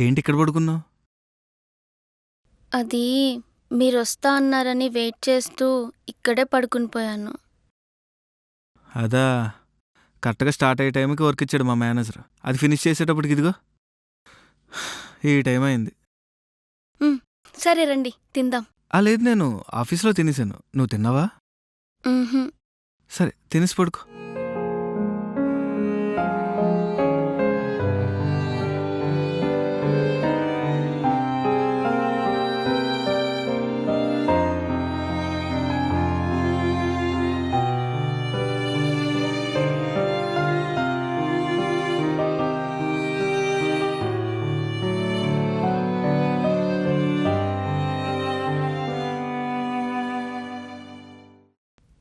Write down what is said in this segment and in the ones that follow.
ఏంటి ఇక్కడ పడుకున్నావు? అది మీరొస్తా అన్నారని వెయిట్ చేస్తూ ఇక్కడే పడుకుని పోయాను. అదా కరెక్ట్గా స్టార్ట్ అయ్యే టైంకి వర్క్ ఇచ్చాడు మా మేనేజర్. అది ఫినిష్ చేసేటప్పటికి ఇదిగో ఈ టైం అయింది. సరే రండి తిందాం. లేదు, నేను ఆఫీస్లో తినేసాను. నువ్వు తిన్నావా? మ్హూ. సరే తినేసి పడుకో.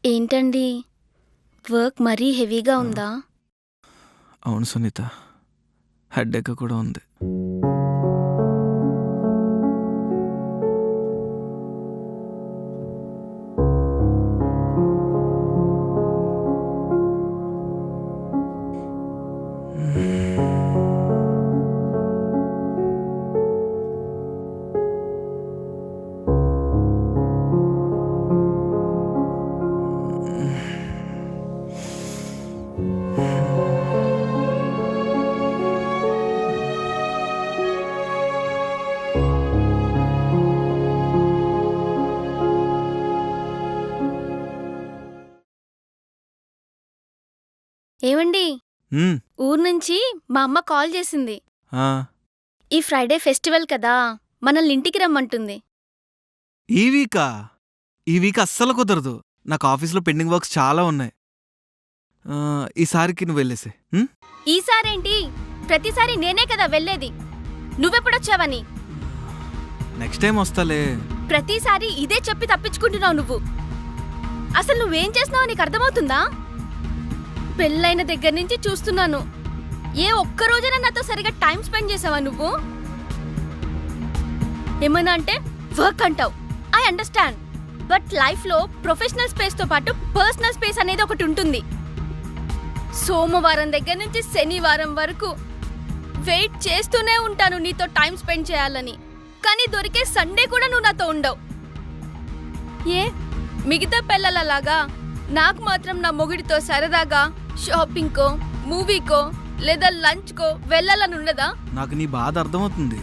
ఏంటండి వర్క్ మరీ హెవీగా ఉందా? అవును సునీత, హెడ్ఏక్ కూడా ఉంది. ఏవండి, మ్మ్. ఊరు నుంచి మా అమ్మ కాల్ చేసింది. ఆ, ఈ ఫ్రైడే ఫెస్టివల్ కదా, మనల్ని ఇంటికి రమ్మంటుంది. ఈ వీకా? ఈ వీక్ అస్సలు కుదరదు. నాకు ఆఫీస్లో పెండింగ్ వర్క్స్ చాలా ఉన్నాయి. ఈసారికి నువ్వు వెళ్ళేసే. ఈసారేంటి, ప్రతిసారి నేనే కదా వెళ్ళేది. నువ్వెప్పుడొచ్చావని? నెక్స్ట్ టైం వస్తాలే. ప్రతిసారి ఇదే చెప్పి తప్పించుకుంటున్నావు నువ్వు. అసలు నువ్వేం చేస్తున్నావో నీకు అర్థమవుతుందా? పెళ్ళైన దగ్గర నుంచి చూస్తున్నాను. ఏ ఒక్కరోజైనా నాతో సరిగా టైం స్పెండ్ చేసావా నువ్వు? ఏమన్నా అంటే వర్క్ అంటావు. ఐ అండర్స్టాండ్, బట్ లైఫ్లో ప్రొఫెషనల్ స్పేస్తో పాటు పర్సనల్ స్పేస్ అనేది ఒకటి ఉంటుంది. సోమవారం దగ్గర నుంచి శనివారం వరకు వెయిట్ చేస్తూనే ఉంటాను నీతో టైం స్పెండ్ చేయాలని. కానీ దొరికే సండే కూడా నువ్వు నాతో ఉండవు. ఏ మిగతా పిల్లలలాగా నాకు మాత్రం నా మొగుడితో సరదాగా షాపింగ్కో, మూవీకో లేదా లంచ్కో వెళ్ళాలని ఉండదా? నాకు నీ బాధ అర్థమవుతుంది,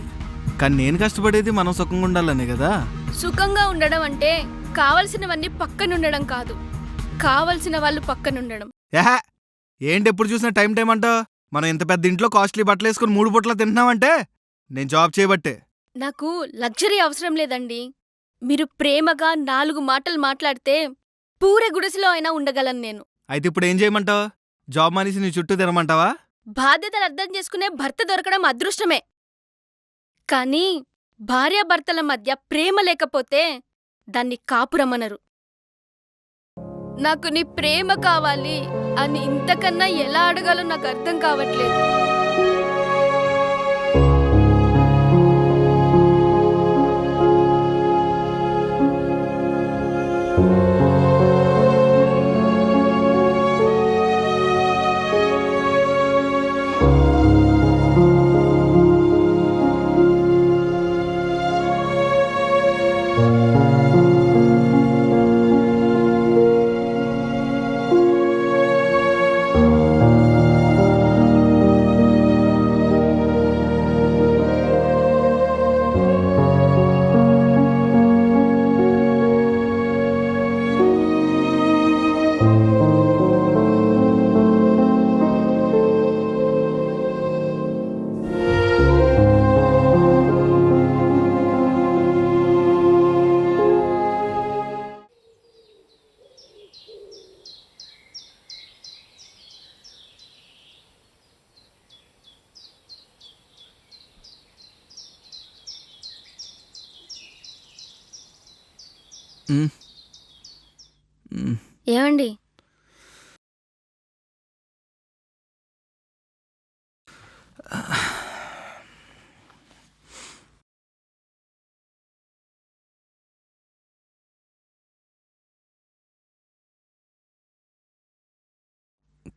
కానీ నేను కష్టపడేది మనం సుఖంగా ఉండాలనే కదా. సుఖంగా ఉండడం అంటే కావలసినవన్నీ పక్కనుండడం కాదు, కావలసిన వాళ్ళు పక్కనుండడం. ఏహా, ఏంటి ఎప్పుడు చూసినా టైం టైం అంటావు? మనం ఇంత పెద్ద ఇంట్లో కాస్ట్లీ బట్టలు వేసుకుని 3 పూట్ల తింటున్నామంటే నేను జాబ్ చేయబట్టే. నాకు లగ్జరీ అవసరం లేదండి. మీరు ప్రేమగా 4 మాటలు మాట్లాడితే పూరే గుడిసెలో అయినా ఉండగలను నేను. అయితే ఇప్పుడు ఏం చేయమంటావు? జాబ్ మానేసి నీ చుట్టూ తినమంటావా? బాధ్యతలు అర్థం చేసుకునే భర్త దొరకడం అదృష్టమే. కానీ భార్యాభర్తల మధ్య ప్రేమ లేకపోతే దాన్ని కాపురమనరు. నాకు నీ ప్రేమ కావాలి అని ఇంతకన్నా ఎలా అడగాలో నాకు అర్థం కావట్లేదు. ఏమండి,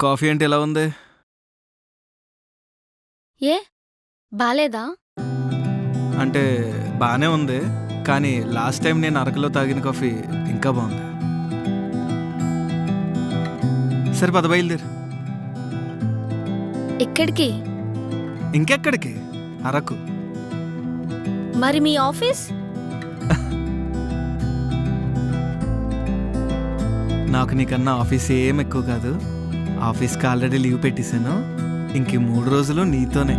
కాఫీ అంటే ఎలా ఉంది? ఏ బాలేదా? అంటే బాగానే ఉంది, కానీ లాస్ట్ టైం నేను అరకులో తాగిన కాఫీ ఇంకా బాగుంది. సరే పద బయలుదేరు. ఎక్కడికి? ఇంకెక్కడికి? అరకు. మరి మీ ఆఫీస్? నాకు నీకన్నా ఆఫీస్ ఏం ఎక్కువ కాదు. ఆఫీస్కి ఆల్రెడీ లీవ్ పెట్టేశాను. ఇంక 3 రోజులు నీతోనే.